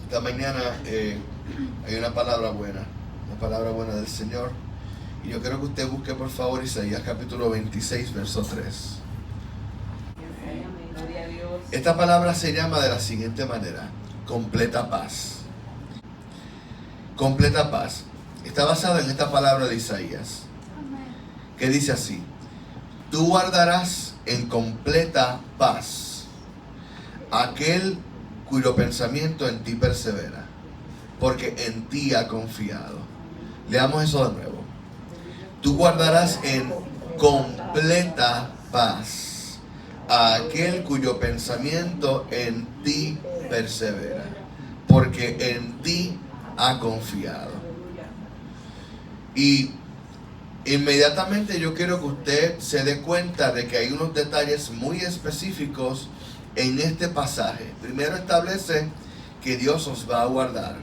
Esta mañana hay una palabra buena del Señor. Y yo quiero que usted busque por favor Isaías capítulo 26, verso 3. Esta palabra se llama de la siguiente manera: completa paz. Completa paz. Está basada en esta palabra de Isaías, que dice así: tú guardarás en completa paz aquel cuyo pensamiento en ti persevera, porque en ti ha confiado. Leamos eso de nuevo. Tú guardarás en completa paz a aquel cuyo pensamiento en ti persevera, porque en ti ha confiado. Y inmediatamente yo quiero que usted se dé cuenta de que hay unos detalles muy específicos en este pasaje. Primero establece que Dios os va a guardar.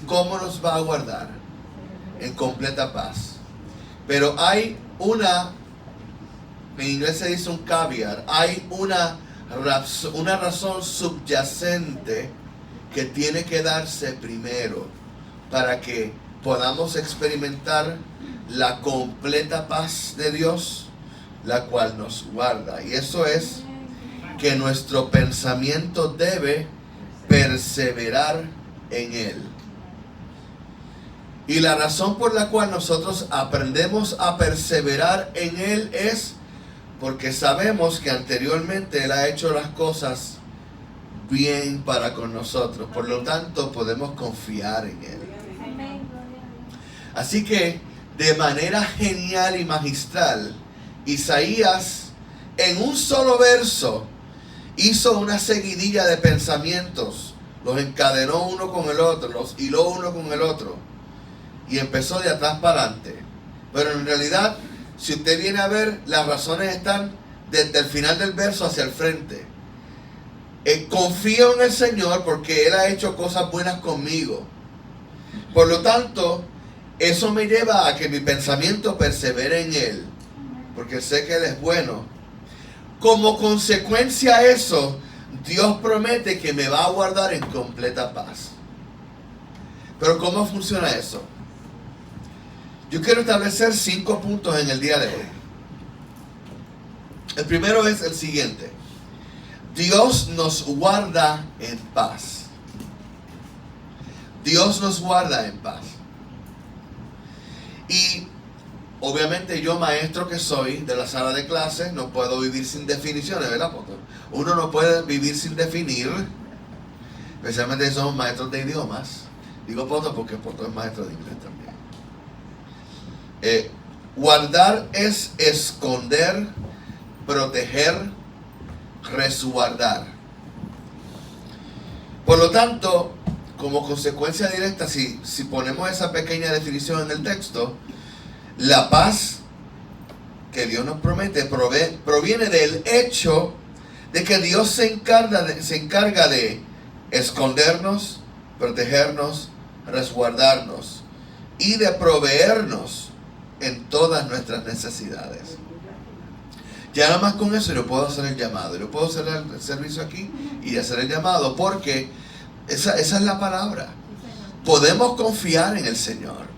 ¿Cómo nos va a guardar? En completa paz. Pero hay en inglés se dice un caveat, hay una razón subyacente que tiene que darse primero para que podamos experimentar la completa paz de Dios, la cual nos guarda. Y eso es que nuestro pensamiento debe perseverar en Él. Y la razón por la cual nosotros aprendemos a perseverar en Él es porque sabemos que anteriormente Él ha hecho las cosas bien para con nosotros. Por lo tanto, podemos confiar en Él. Así que, de manera genial y magistral, Isaías, en un solo verso, hizo una seguidilla de pensamientos. Los encadenó uno con el otro, los hiló uno con el otro. Y empezó de atrás para adelante. Pero en realidad, si usted viene a ver, las razones están desde el final del verso hacia el frente. Confío en el Señor porque Él ha hecho cosas buenas conmigo. Por lo tanto, eso me lleva a que mi pensamiento persevere en Él, porque sé que Él es bueno. Como consecuencia a eso, Dios promete que me va a guardar en completa paz. Pero ¿cómo funciona eso? Yo quiero establecer 5 puntos en el día de hoy. El primero es el siguiente: Dios nos guarda en paz. Dios nos guarda en paz. Y obviamente yo, maestro que soy de la sala de clases, no puedo vivir sin definiciones, ¿verdad, Poto? Uno no puede vivir sin definir, especialmente si somos maestros de idiomas. Digo Poto porque Poto es maestro de inglés también. Guardar es esconder, proteger, resguardar. Por lo tanto, como consecuencia directa, si ponemos esa pequeña definición en el texto, la paz que Dios nos promete proviene del hecho de que Dios se encarga de escondernos, protegernos, resguardarnos y de proveernos en todas nuestras necesidades. Ya nada más con eso yo puedo hacer el llamado. Yo puedo hacer el servicio aquí y hacer el llamado, porque esa es la palabra. Podemos confiar en el Señor.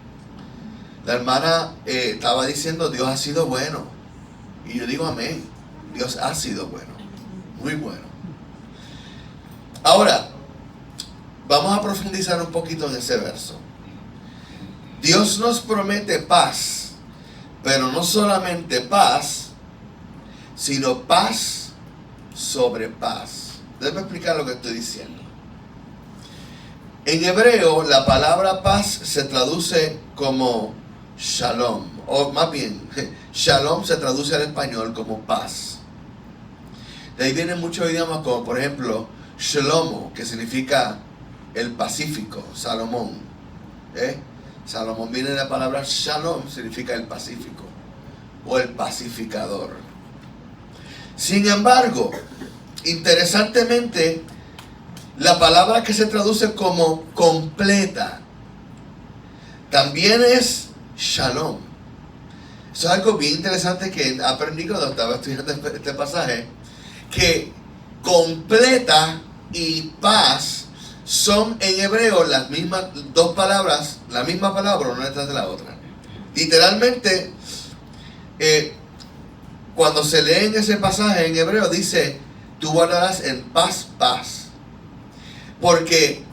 La hermana estaba diciendo: Dios ha sido bueno. Y yo digo amén. Dios ha sido bueno. Muy bueno. Ahora, vamos a profundizar un poquito en ese verso. Dios nos promete paz. Pero no solamente paz, sino paz sobre paz. Déjame explicar lo que estoy diciendo. En hebreo, la palabra paz se traduce como shalom. O más bien, shalom se traduce al español como paz. De ahí vienen muchos idiomas como, por ejemplo, Shlomo, que significa el Pacífico, Salomón. Salomón viene de la palabra shalom, significa el pacífico o el pacificador. Sin embargo, interesantemente, la palabra que se traduce como completa también es shalom. Eso es algo bien interesante que aprendí cuando estaba estudiando este pasaje, que completa y paz son en hebreo las mismas dos palabras, la misma palabra una detrás de la otra. Literalmente, cuando se lee en ese pasaje en hebreo, dice, tú guardarás en paz, paz. Porque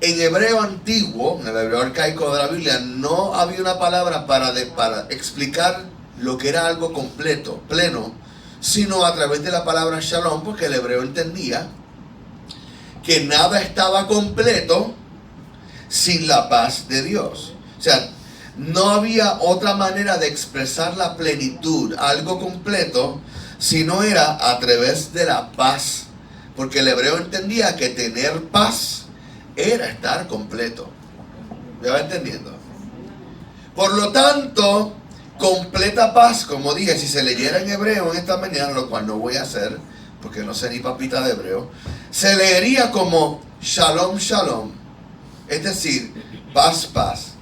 en hebreo antiguo, en el hebreo arcaico de la Biblia, no había una palabra para explicar lo que era algo completo, pleno, sino a través de la palabra shalom, porque el hebreo entendía que nada estaba completo sin la paz de Dios. O sea, no había otra manera de expresar la plenitud, algo completo, si no era a través de la paz. Porque el hebreo entendía que tener paz era estar completo. ¿Me va entendiendo? Por lo tanto, completa paz, como dije, si se leyera en hebreo en esta mañana, lo cual no voy a hacer, porque no sé ni papita de hebreo, se leería como shalom, shalom. Es decir, paz, paz.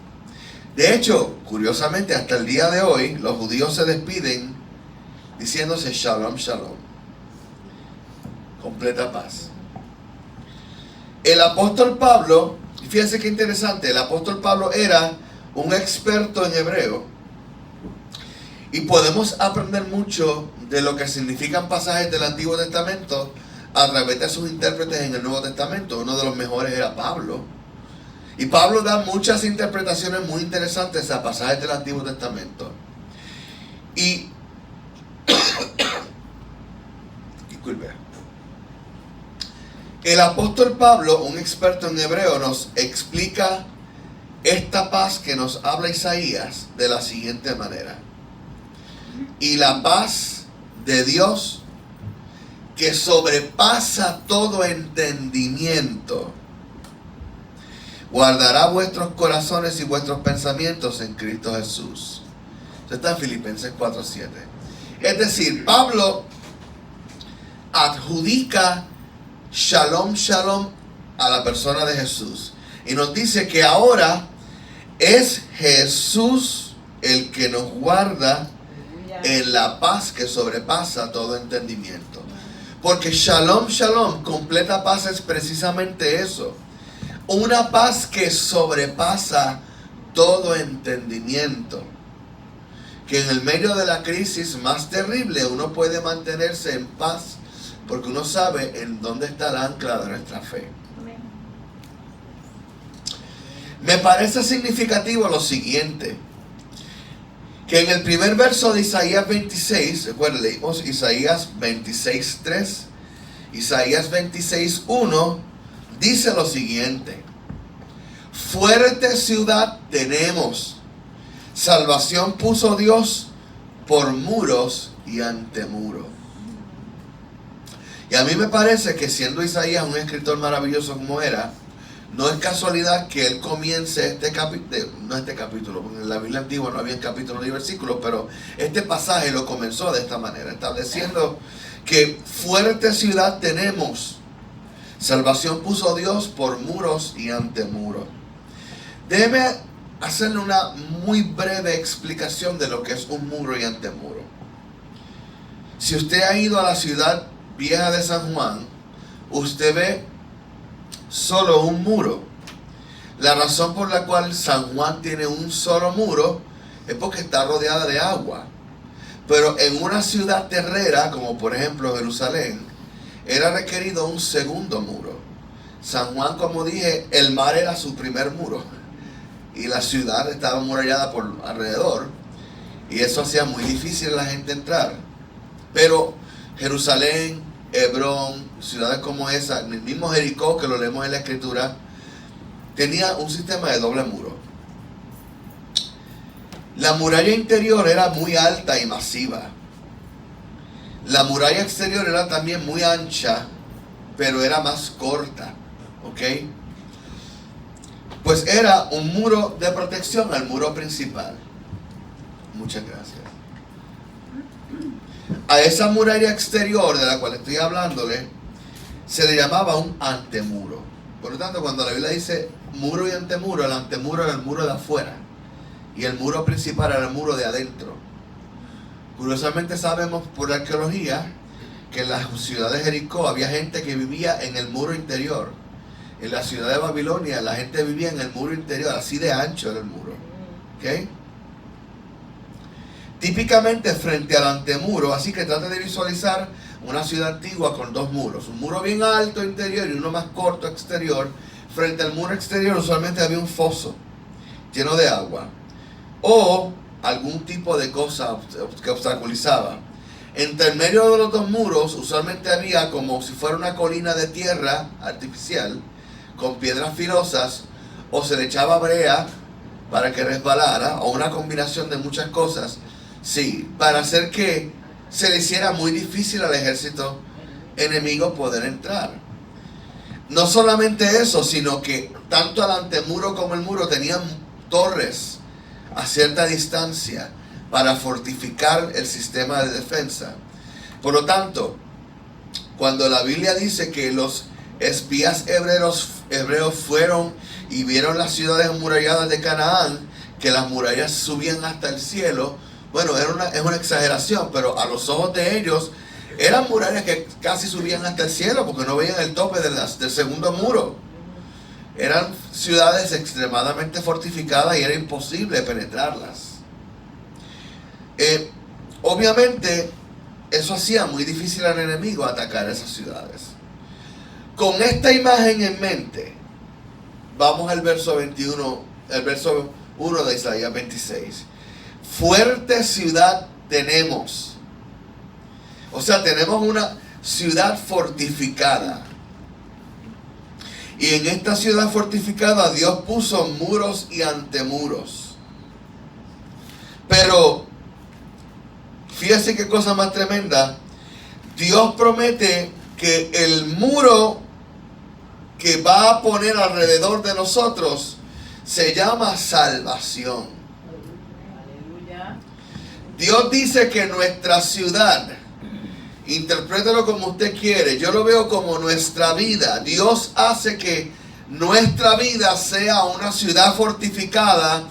De hecho, curiosamente, hasta el día de hoy, los judíos se despiden diciéndose shalom, shalom. Completa paz. El apóstol Pablo, fíjense qué interesante, el apóstol Pablo era un experto en hebreo. Y podemos aprender mucho de lo que significan pasajes del Antiguo Testamento a través de sus intérpretes en el Nuevo Testamento. Uno de los mejores era Pablo. Y Pablo da muchas interpretaciones muy interesantes a pasajes del Antiguo Testamento. Y disculpe. El apóstol Pablo, un experto en hebreo, nos explica esta paz que nos habla Isaías de la siguiente manera. Y la paz de Dios, que sobrepasa todo entendimiento, guardará vuestros corazones y vuestros pensamientos en Cristo Jesús. Eso está en Filipenses 4:7. Es decir, Pablo adjudica shalom, shalom a la persona de Jesús. Y nos dice que ahora es Jesús el que nos guarda en la paz que sobrepasa todo entendimiento. Porque shalom, shalom, completa paz es precisamente eso. Una paz que sobrepasa todo entendimiento. Que en el medio de la crisis más terrible uno puede mantenerse en paz porque uno sabe en dónde está el ancla de nuestra fe. Me parece significativo lo siguiente. Que en el primer verso de Isaías 26, recuerden, leímos Isaías 26:3, Isaías 26:1, dice lo siguiente: fuerte ciudad tenemos, salvación puso Dios por muros y ante muros. Y a mí me parece que siendo Isaías un escritor maravilloso como era, no es casualidad que él comience este capítulo, porque en la Biblia antigua no había capítulos ni versículos, pero este pasaje lo comenzó de esta manera, estableciendo que fuerte ciudad tenemos, salvación puso Dios por muros y ante muros. Déjeme hacerle una muy breve explicación de lo que es un muro y ante muro. Si usted ha ido a la ciudad vieja de San Juan, usted ve solo un muro. La razón por la cual San Juan tiene un solo muro es porque está rodeada de agua. Pero en una ciudad terrera, como por ejemplo Jerusalén, era requerido un segundo muro. San Juan, como dije, el mar era su primer muro y la ciudad estaba amurallada por alrededor, y eso hacía muy difícil a la gente entrar. Pero Jerusalén, Hebrón, ciudades como esa, el mismo Jericó, que lo leemos en la Escritura, tenía un sistema de doble muro. La muralla interior era muy alta y masiva. La muralla exterior era también muy ancha, pero era más corta. ¿Ok? Pues era un muro de protección al muro principal. Muchas gracias. A esa muralla exterior de la cual estoy hablándole se le llamaba un antemuro. Por lo tanto, cuando la Biblia dice muro y antemuro, el antemuro era el muro de afuera y el muro principal era el muro de adentro. Curiosamente sabemos por la arqueología que en la ciudad de Jericó había gente que vivía en el muro interior. en la ciudad de Babilonia, la gente vivía en el muro interior, así de ancho era el muro. ¿Ok? Típicamente frente al antemuro, así que trata de visualizar una ciudad antigua con dos muros. Un muro bien alto interior y uno más corto exterior. Frente al muro exterior usualmente había un foso lleno de agua o algún tipo de cosa que obstaculizaba. Entre el medio de los dos muros usualmente había como si fuera una colina de tierra artificial con piedras filosas, o se le echaba brea para que resbalara, o una combinación de muchas cosas, sí, para hacer que se le hiciera muy difícil al ejército enemigo poder entrar. No solamente eso, sino que tanto el antemuro como el muro tenían torres a cierta distancia para fortificar el sistema de defensa. Por lo tanto, cuando la Biblia dice que los espías hebreos fueron y vieron las ciudades amuralladas de Canaán, que las murallas subían hasta el cielo, bueno, es una exageración, pero a los ojos de ellos eran murallas que casi subían hasta el cielo porque no veían el tope del segundo muro. Eran ciudades extremadamente fortificadas y era imposible penetrarlas. Obviamente, eso hacía muy difícil al enemigo atacar esas ciudades. Con esta imagen en mente, vamos al verso 21, el verso 1 de Isaías 26. Fuerte ciudad tenemos. O sea, tenemos una ciudad fortificada. Y en esta ciudad fortificada Dios puso muros y antemuros. Pero, fíjese qué cosa más tremenda. Dios promete que el muro que va a poner alrededor de nosotros se llama salvación. Dios dice que nuestra ciudad, interprételo como usted quiere, yo lo veo como nuestra vida. Dios hace que nuestra vida sea una ciudad fortificada,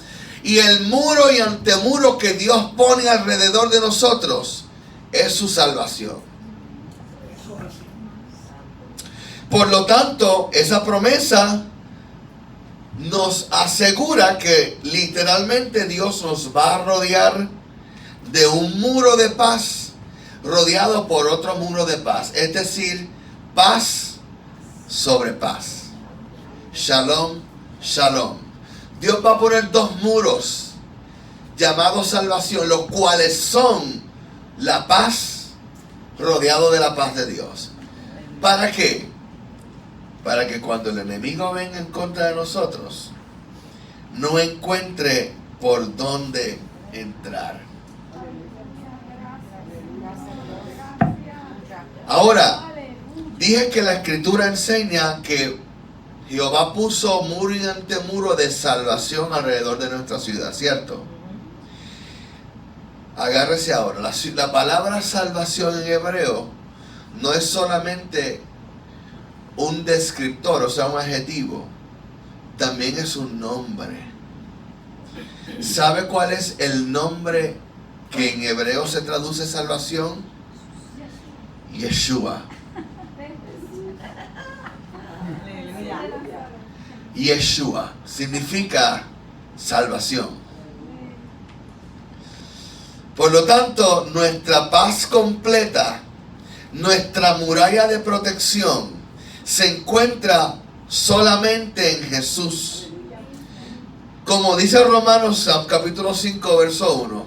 y el muro y antemuro que Dios pone alrededor de nosotros es su salvación. Por lo tanto, esa promesa nos asegura que literalmente Dios nos va a rodear de un muro de paz rodeado por otro muro de paz. Es decir, paz sobre paz. Shalom, shalom. Dios va a poner dos muros llamados salvación, los cuales son la paz rodeado de la paz de Dios. ¿Para qué? Para que cuando el enemigo venga en contra de nosotros, no encuentre por dónde entrar. Ahora, dije que la Escritura enseña que Jehová puso muro y antemuro de salvación alrededor de nuestra ciudad, ¿cierto? Agárrese ahora. La palabra salvación en hebreo no es solamente un descriptor, o sea, un adjetivo. También es un nombre. ¿Sabe cuál es el nombre que en hebreo se traduce salvación? Yeshua. Yeshua significa salvación. Por lo tanto, nuestra paz completa, nuestra muralla de protección, se encuentra solamente en Jesús. Como dice Romanos capítulo 5 verso 1.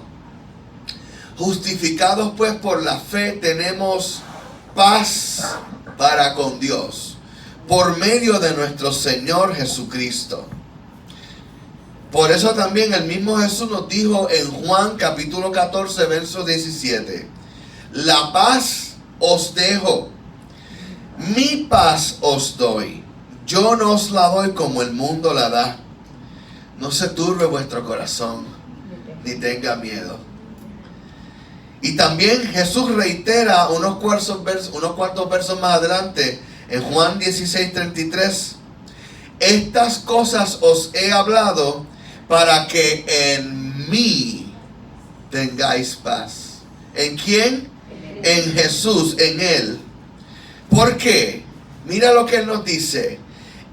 Justificados pues por la fe tenemos paz para con Dios por medio de nuestro Señor Jesucristo. Por eso también el mismo Jesús nos dijo en Juan capítulo 14 verso 17: la paz os dejo, mi paz os doy, yo no os la doy como el mundo la da. No se turbe vuestro corazón, ni tenga miedo. Y también Jesús reitera unos cuantos versos más adelante, en Juan 16:33, estas cosas os he hablado para que en mí tengáis paz. ¿En quién? En Jesús, en Él. ¿Por qué? Mira lo que Él nos dice.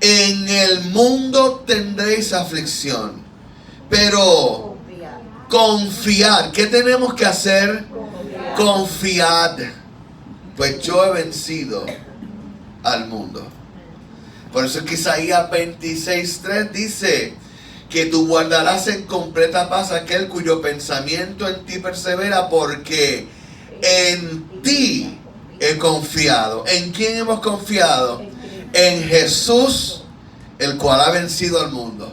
En el mundo tendréis aflicción, pero confiad. ¿Qué tenemos que hacer? Confiad, pues yo he vencido al mundo. Por eso es que Isaías 26:3 dice que tú guardarás en completa paz aquel cuyo pensamiento en ti persevera, porque en ti he confiado. ¿En quién hemos confiado? En Jesús, el cual ha vencido al mundo.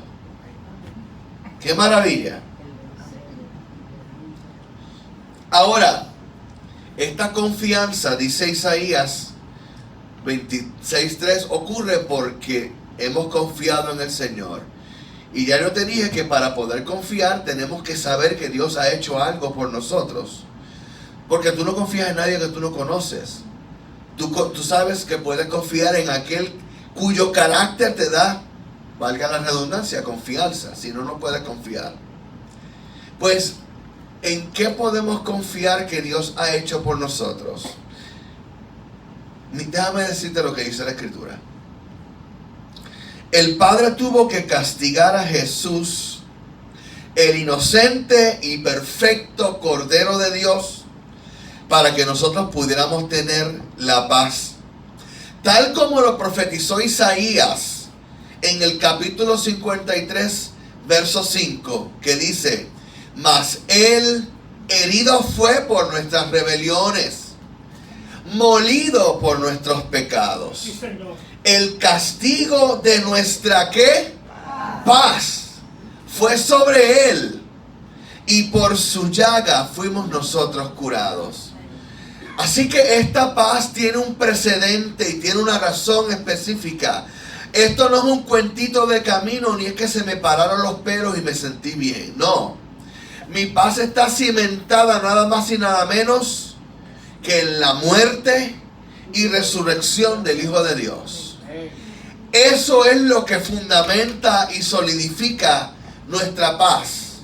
¡Qué maravilla! Ahora, esta confianza, dice Isaías 26:3, ocurre porque hemos confiado en el Señor. Y ya yo te dije que para poder confiar tenemos que saber que Dios ha hecho algo por nosotros. Porque tú no confías en nadie que tú no conoces. Tú sabes que puedes confiar en aquel cuyo carácter te da, valga la redundancia, confianza. Si no, no puedes confiar. Pues, ¿en qué podemos confiar que Dios ha hecho por nosotros? Déjame decirte lo que dice la Escritura. El Padre tuvo que castigar a Jesús, el inocente y perfecto Cordero de Dios, para que nosotros pudiéramos tener la paz. Tal como lo profetizó Isaías en el capítulo 53, verso 5, que dice: mas Él herido fue por nuestras rebeliones, molido por nuestros pecados. Sí, Señor. El castigo de nuestra ¿qué? Paz fue sobre Él, y por su llaga fuimos nosotros curados. Así que esta paz tiene un precedente y tiene una razón específica. Esto no es un cuentito de camino, ni es que se me pararon los pelos y me sentí bien. No. Mi paz está cimentada nada más y nada menos que en la muerte y resurrección del Hijo de Dios. Eso es lo que fundamenta y solidifica nuestra paz.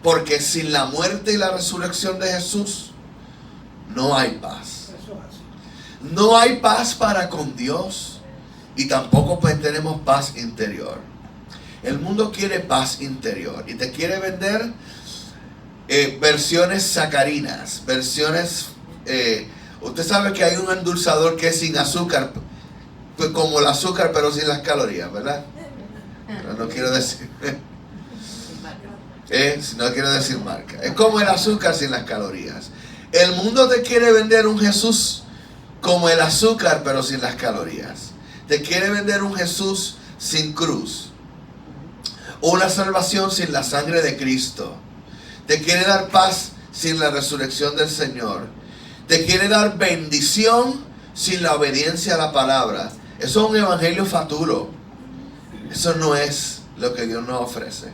Porque sin la muerte y la resurrección de Jesús no hay paz. No hay paz para con Dios, y tampoco pues tenemos paz interior. El mundo quiere paz interior y te quiere vender versiones sacarinas, versiones... usted sabe que hay un endulzador que es sin azúcar, pues como el azúcar pero sin las calorías, ¿verdad? Pero no quiero decir... no quiero decir marca. Es como el azúcar sin las calorías. El mundo te quiere vender un Jesús como el azúcar pero sin las calorías. Te quiere vender un Jesús sin cruz, una salvación sin la sangre de Cristo. Te quiere dar paz sin la resurrección del Señor. Te quiere dar bendición sin la obediencia a la palabra. Eso es un evangelio faturo. Eso no es lo que Dios nos ofrece.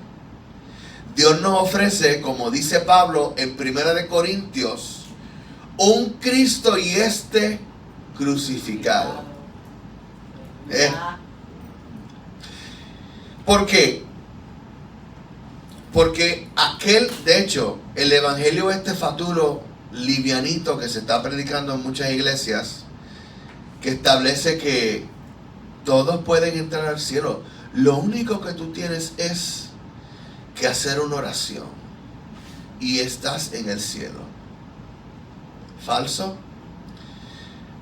Dios nos ofrece, como dice Pablo en 1 de Corintios, un Cristo y este crucificado. ¿Por qué? Porque de hecho, el evangelio este faturo, livianito, que se está predicando en muchas iglesias, que establece que todos pueden entrar al cielo. Lo único que tú tienes es que hacer una oración y estás en el cielo. ¿Falso?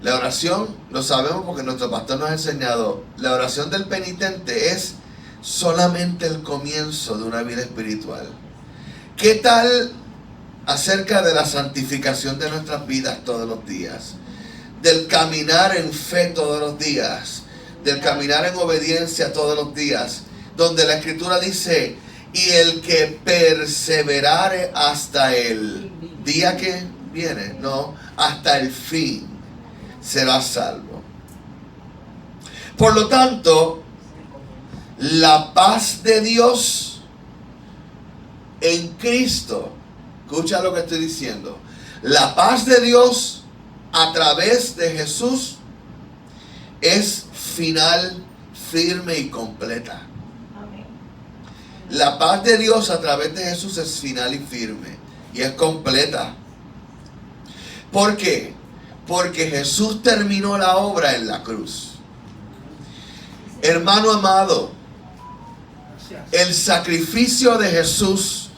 La oración, lo sabemos porque nuestro pastor nos ha enseñado, la oración del penitente es solamente el comienzo de una vida espiritual. ¿Qué tal acerca de la santificación de nuestras vidas todos los días? Del caminar en fe todos los días, del caminar en obediencia todos los días, donde la Escritura dice: y el que perseverare hasta el día que viene, no, hasta el fin, será salvo. Por lo tanto, la paz de Dios en Cristo, escucha lo que estoy diciendo, la paz de Dios a través de Jesús es final, firme y completa. La paz de Dios a través de Jesús es final y firme y es completa. ¿Por qué? Porque Jesús terminó la obra en la cruz. Hermano amado, el sacrificio de Jesús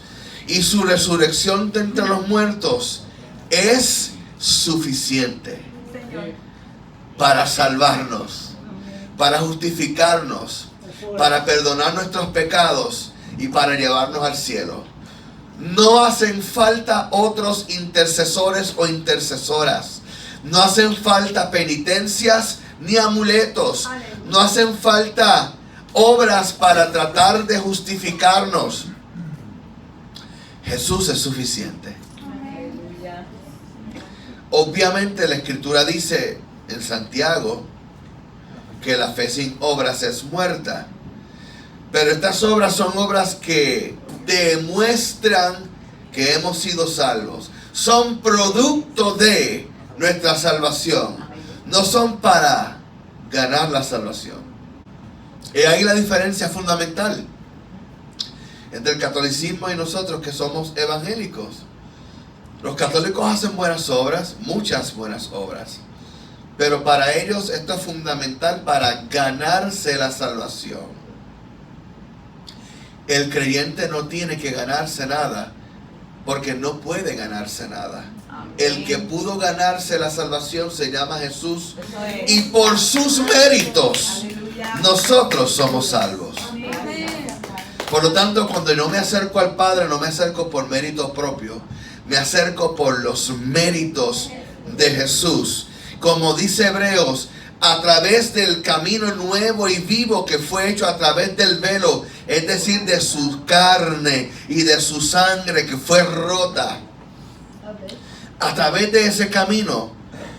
y su resurrección de entre los muertos es suficiente para salvarnos, para justificarnos, para perdonar nuestros pecados y para llevarnos al cielo. No hacen falta otros intercesores o intercesoras. No hacen falta penitencias ni amuletos. No hacen falta obras para tratar de justificarnos. Jesús es suficiente. Obviamente la Escritura dice en Santiago que la fe sin obras es muerta. Pero estas obras son obras que demuestran que hemos sido salvos. Son producto de nuestra salvación. No son para ganar la salvación. Y ahí la diferencia fundamental entre el catolicismo y nosotros que somos evangélicos. Los católicos hacen buenas obras, muchas buenas obras. Pero para ellos esto es fundamental para ganarse la salvación. El creyente no tiene que ganarse nada, porque no puede ganarse nada. El que pudo ganarse la salvación se llama Jesús, y por sus méritos nosotros somos salvos. Por lo tanto, cuando yo me acerco al Padre, no me acerco por mérito propio, me acerco por los méritos de Jesús. Como dice Hebreos, a través del camino nuevo y vivo que fue hecho a través del velo, es decir, de su carne y de su sangre que fue rota. A través de ese camino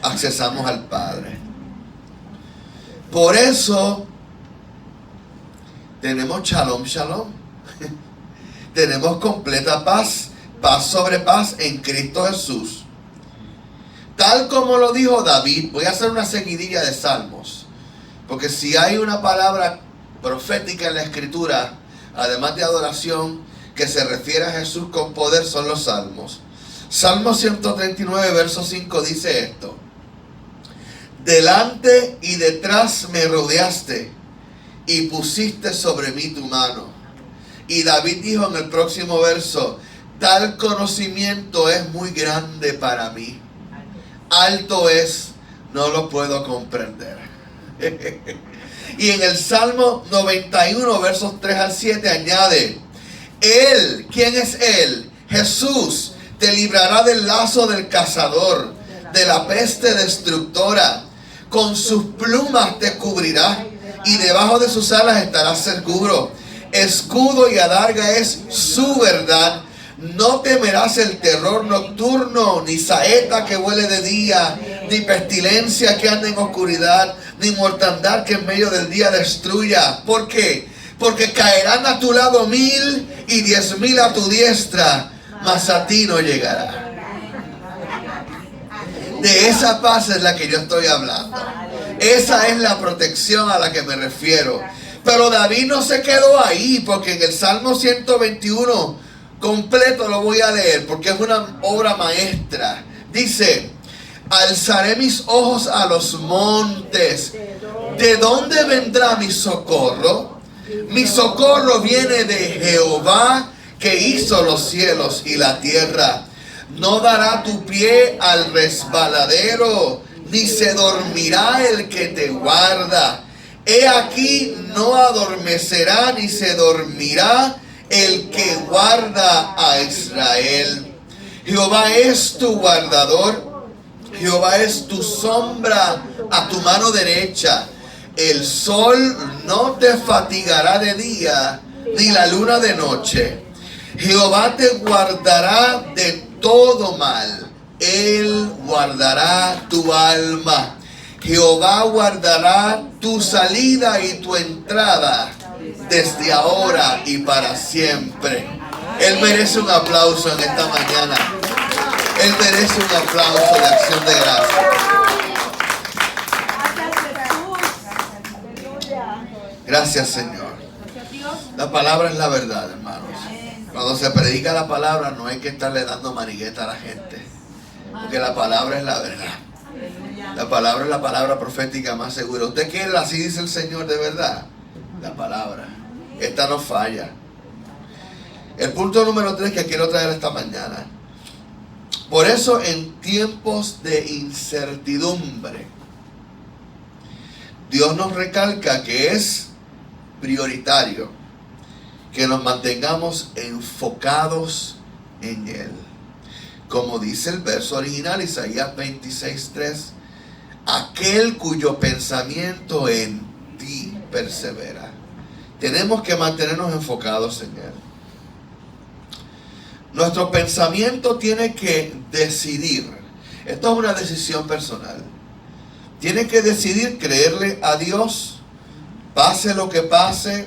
accesamos al Padre. Por eso tenemos shalom, shalom. Tenemos completa paz, paz sobre paz en Cristo Jesús. Tal como lo dijo David. Voy a hacer una seguidilla de salmos, porque si hay una palabra profética en la Escritura, además de adoración, que se refiere a Jesús con poder, son los salmos. Salmo 139, verso 5 dice esto: delante y detrás me rodeaste y pusiste sobre mí tu mano. Y David dijo en el próximo verso: tal conocimiento es muy grande para mí. Alto es, no lo puedo comprender. Y en el Salmo 91, versos 3 al 7 añade: Él, ¿quién es Él? Jesús, te librará del lazo del cazador, de la peste destructora. Con sus plumas te cubrirá, y debajo de sus alas estarás seguro. Escudo y adarga es su verdad. No temerás el terror nocturno, ni saeta que vuele de día, ni pestilencia que ande en oscuridad, ni mortandad que en medio del día destruya. ¿Por qué? Porque caerán a tu lado 1000 y 10,000 a tu diestra, mas a ti no llegará. De esa paz es la que yo estoy hablando. Esa es la protección a la que me refiero. Pero David no se quedó ahí, porque en el Salmo 121 completo lo voy a leer, porque es una obra maestra. Dice: alzaré mis ojos a los montes. ¿De dónde vendrá mi socorro? Mi socorro viene de Jehová, que hizo los cielos y la tierra. No dará tu pie al resbaladero, ni se dormirá el que te guarda. He aquí, no adormecerá ni se dormirá el que guarda a Israel. Jehová es tu guardador, Jehová es tu sombra a tu mano derecha. El sol no te fatigará de día, ni la luna de noche. Jehová te guardará de todo mal. Él guardará tu alma. Jehová guardará tu salida y tu entrada desde ahora y para siempre. Él merece un aplauso en esta mañana. Él merece un aplauso de acción de gracias. Gracias, Señor. La palabra es la verdad, hermanos. Cuando se predica la palabra no hay que estarle dando manigueta a la gente, porque la palabra es la verdad. La palabra es la palabra profética más segura. ¿Usted quiere? Así dice el Señor de verdad. La palabra. Esta no falla. El punto número 3 que quiero traer esta mañana. Por eso en tiempos de incertidumbre, Dios nos recalca que es prioritario que nos mantengamos enfocados en Él. Como dice el verso original, Isaías 26:3, aquel cuyo pensamiento en ti persevera. Tenemos que mantenernos enfocados en Él. Nuestro pensamiento tiene que decidir. Esto es una decisión personal. Tiene que decidir creerle a Dios, pase lo que pase,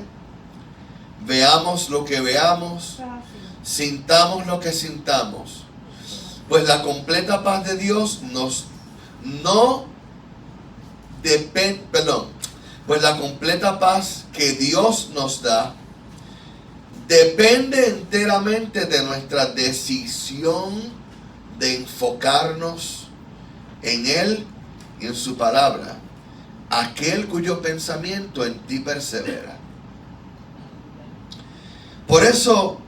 veamos lo que veamos, sintamos lo que sintamos. Pues la completa paz de Dios pues la completa paz que Dios nos da depende enteramente de nuestra decisión de enfocarnos en Él y en su palabra. Aquel cuyo pensamiento en ti persevera. Por eso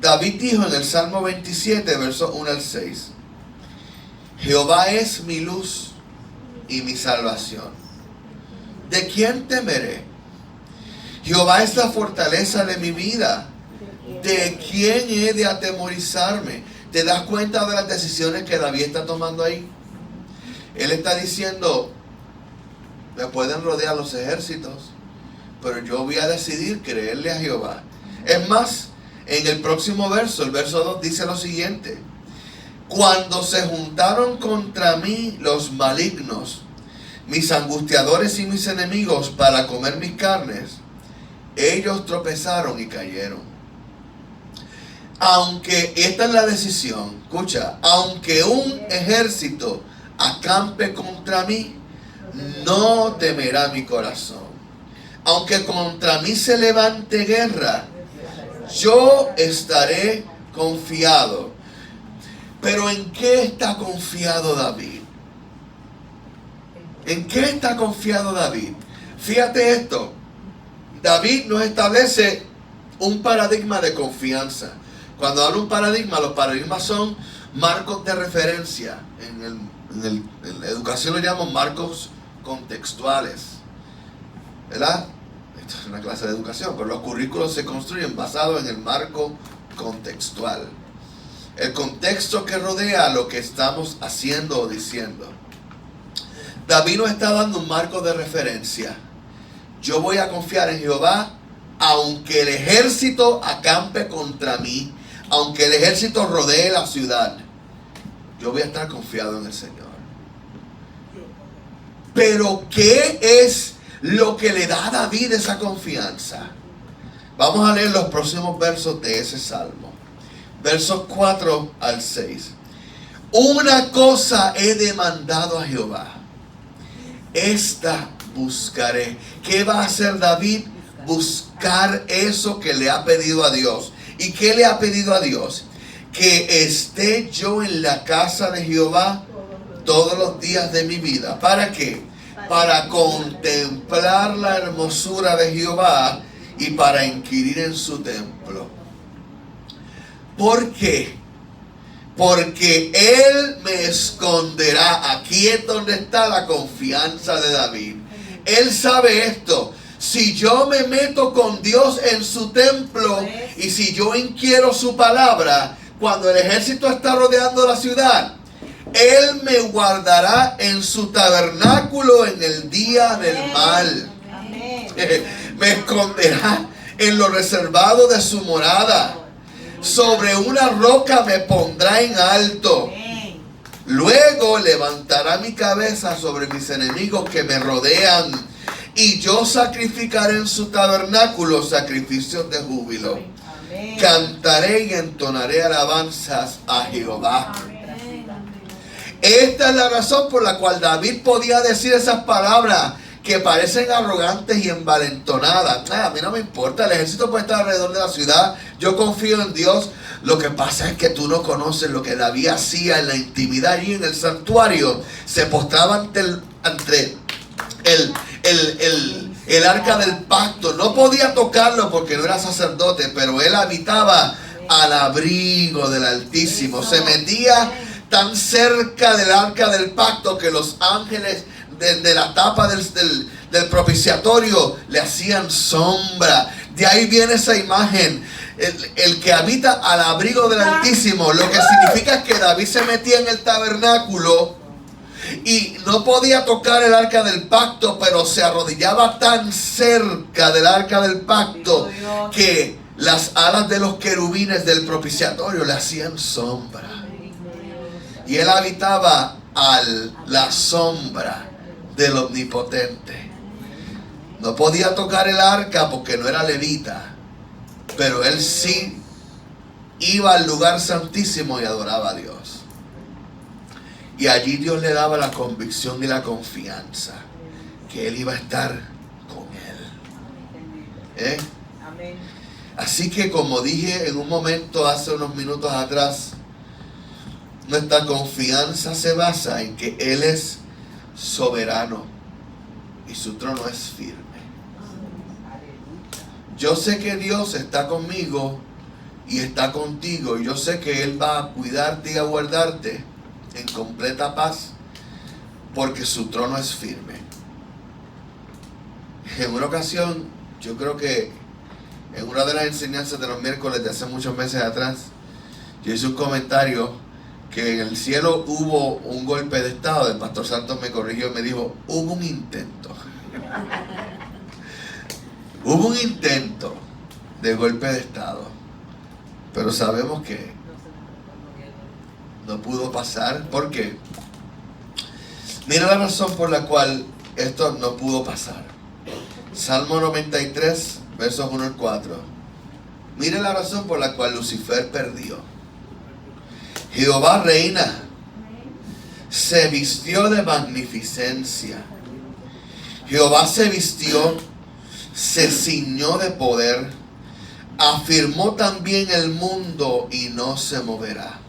David dijo en el Salmo 27, versos 1 al 6, Jehová es mi luz y mi salvación. ¿De quién temeré? Jehová es la fortaleza de mi vida. ¿De quién he de atemorizarme? ¿Te das cuenta de las decisiones que David está tomando ahí? Él está diciendo, me pueden rodear los ejércitos, pero yo voy a decidir creerle a Jehová. Es más, en el próximo verso, el verso 2 dice lo siguiente: cuando se juntaron contra mí los malignos, mis angustiadores y mis enemigos para comer mis carnes, ellos tropezaron y cayeron. Aunque, esta es la decisión, escucha, aunque un ejército acampe contra mí, no temerá mi corazón. Aunque contra mí se levante guerra, yo estaré confiado. Pero ¿en qué está confiado David? ¿En qué está confiado David? Fíjate esto. David nos establece un paradigma de confianza. Cuando hablo de un paradigma, los paradigmas son marcos de referencia. En la educación lo llamamos marcos contextuales, ¿verdad? Esto es una clase de educación, pero los currículos se construyen basados en el marco contextual. El contexto que rodea lo que estamos haciendo o diciendo. David nos está dando un marco de referencia. Yo voy a confiar en Jehová, aunque el ejército acampe contra mí, aunque el ejército rodee la ciudad, yo voy a estar confiado en el Señor. Pero ¿qué es lo que le da a David esa confianza? Vamos a leer los próximos versos de ese salmo. Versos 4 al 6. Una cosa he demandado a Jehová, esta buscaré. ¿Qué va a hacer David? Buscar eso que le ha pedido a Dios. ¿Y qué le ha pedido a Dios? Que esté yo en la casa de Jehová todos los días de mi vida. ¿Para qué? Para contemplar la hermosura de Jehová y para inquirir en su templo. ¿Por qué? Porque Él me esconderá. Aquí es donde está la confianza de David. Él sabe esto. Si yo me meto con Dios en su templo y si yo inquiero su palabra, cuando el ejército está rodeando la ciudad, Él me guardará en su tabernáculo en el día del mal. Me esconderá en lo reservado de su morada. Sobre una roca me pondrá en alto. Luego levantará mi cabeza sobre mis enemigos que me rodean. Y yo sacrificaré en su tabernáculo sacrificios de júbilo. Amén. Cantaré y entonaré alabanzas a Jehová. Amén. Esta es la razón por la cual David podía decir esas palabras que parecen arrogantes y envalentonadas. A mí no me importa, el ejército puede estar alrededor de la ciudad, yo confío en Dios. Lo que pasa es que tú no conoces lo que David hacía en la intimidad y en el santuario. Se postraba ante el arca del pacto. No podía tocarlo porque no era sacerdote, pero él habitaba al abrigo del Altísimo. Se metía tan cerca del arca del pacto que los ángeles de la tapa del propiciatorio le hacían sombra. De ahí viene esa imagen. El que habita al abrigo del Altísimo, lo que significa que David se metía en el tabernáculo y no podía tocar el arca del pacto, pero se arrodillaba tan cerca del arca del pacto que las alas de los querubines del propiciatorio le hacían sombra. Y él habitaba a la sombra del Omnipotente. No podía tocar el arca porque no era levita, pero él sí iba al lugar santísimo y adoraba a Dios. Y allí Dios le daba la convicción y la confianza que él iba a estar con él. Así que, como dije en un momento hace unos minutos atrás, nuestra confianza se basa en que Él es soberano y su trono es firme. Yo sé que Dios está conmigo y está contigo, y yo sé que Él va a cuidarte y a guardarte en completa paz porque su trono es firme. En una ocasión, yo creo que en una de las enseñanzas de los miércoles de hace muchos meses atrás, yo hice un comentario que en el cielo hubo un golpe de estado. El pastor Santos me corrigió y me dijo: hubo un intento. Hubo un intento de golpe de estado, pero sabemos que no pudo pasar. ¿Por qué? Mira la razón por la cual esto no pudo pasar. Salmo 93, versos 1 al 4. Mire la razón por la cual Lucifer perdió. Jehová reina, se vistió de magnificencia. Jehová se vistió, se ciñó de poder, afirmó también el mundo y no se moverá.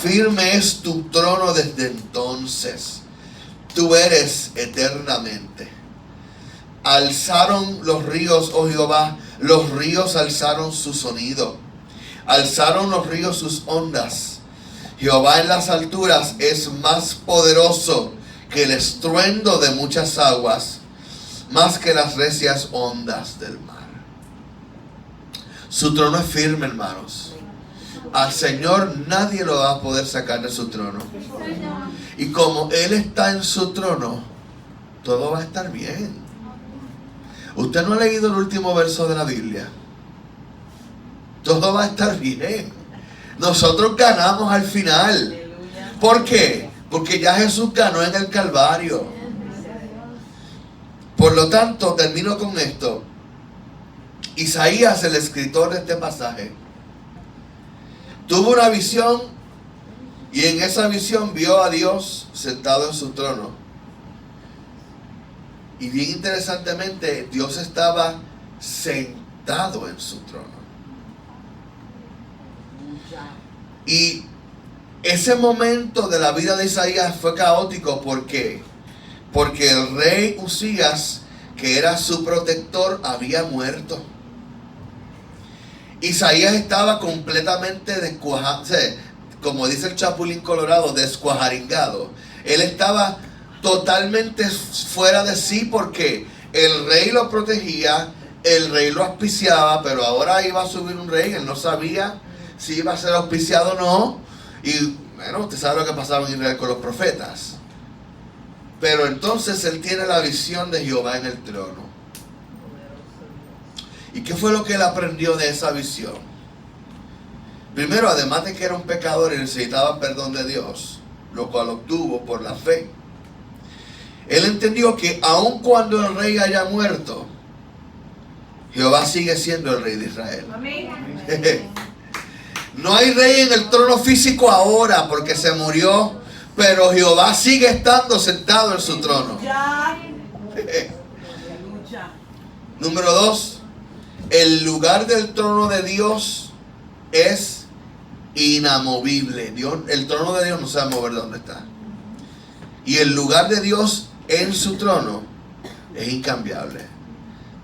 Firme es tu trono desde entonces, tú eres eternamente. Alzaron los ríos, oh Jehová, los ríos alzaron su sonido. Alzaron los ríos sus ondas. Jehová en las alturas es más poderoso que el estruendo de muchas aguas, más que las recias ondas del mar. Su trono es firme, hermanos. Al Señor nadie lo va a poder sacar de su trono. Y como Él está en su trono, todo va a estar bien. Usted no ha leído el último verso de la Biblia. Todo va a estar bien. Nosotros ganamos al final. ¿Por qué? Porque ya Jesús ganó en el Calvario. Por lo tanto, termino con esto. Isaías, el escritor de este pasaje, tuvo una visión, y en esa visión vio a Dios sentado en su trono. Y bien interesantemente, Dios estaba sentado en su trono. Y ese momento de la vida de Isaías fue caótico. ¿Por qué? Porque el rey Usías, que era su protector, había muerto. Isaías estaba completamente descuajado, como dice el Chapulín Colorado, descuajaringado. Él estaba totalmente fuera de sí porque el rey lo protegía, el rey lo auspiciaba, pero ahora iba a subir un rey. Él no sabía si iba a ser auspiciado o no. Y bueno, usted sabe lo que pasaba en Israel con los profetas. Pero entonces él tiene la visión de Jehová en el trono. ¿Y qué fue lo que él aprendió de esa visión? Primero, además de que era un pecador y necesitaba perdón de Dios, lo cual obtuvo por la fe, él entendió que aun cuando el rey haya muerto, Jehová sigue siendo el rey de Israel. No hay rey en el trono físico ahora porque se murió, pero Jehová sigue estando sentado en su trono. Número 2, el lugar del trono de Dios es inamovible. El trono de Dios no se va a mover de donde está. Y el lugar de Dios en su trono es incambiable.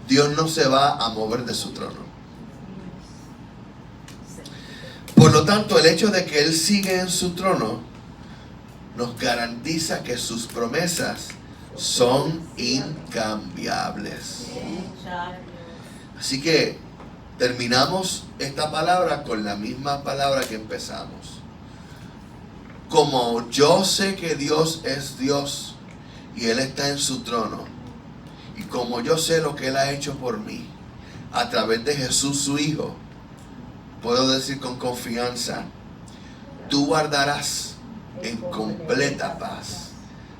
Dios no se va a mover de su trono. Por lo tanto, el hecho de que Él sigue en su trono nos garantiza que sus promesas son incambiables. Así que terminamos esta palabra con la misma palabra que empezamos. Como yo sé que Dios es Dios y Él está en su trono, y como yo sé lo que Él ha hecho por mí a través de Jesús su Hijo, puedo decir con confianza: tú guardarás en completa paz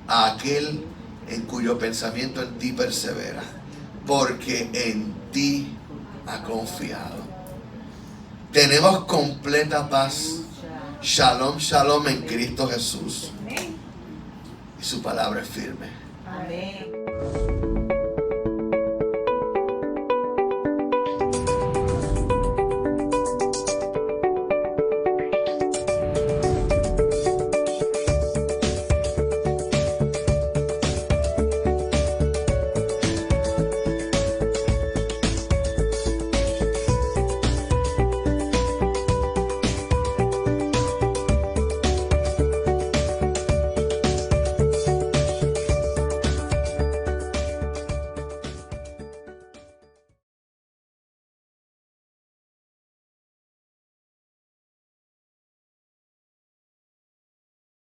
a aquel en cuyo pensamiento en ti persevera, porque en ti ha confiado. Tenemos completa paz. Shalom, shalom en Cristo Jesús. Y su palabra es firme. Amén.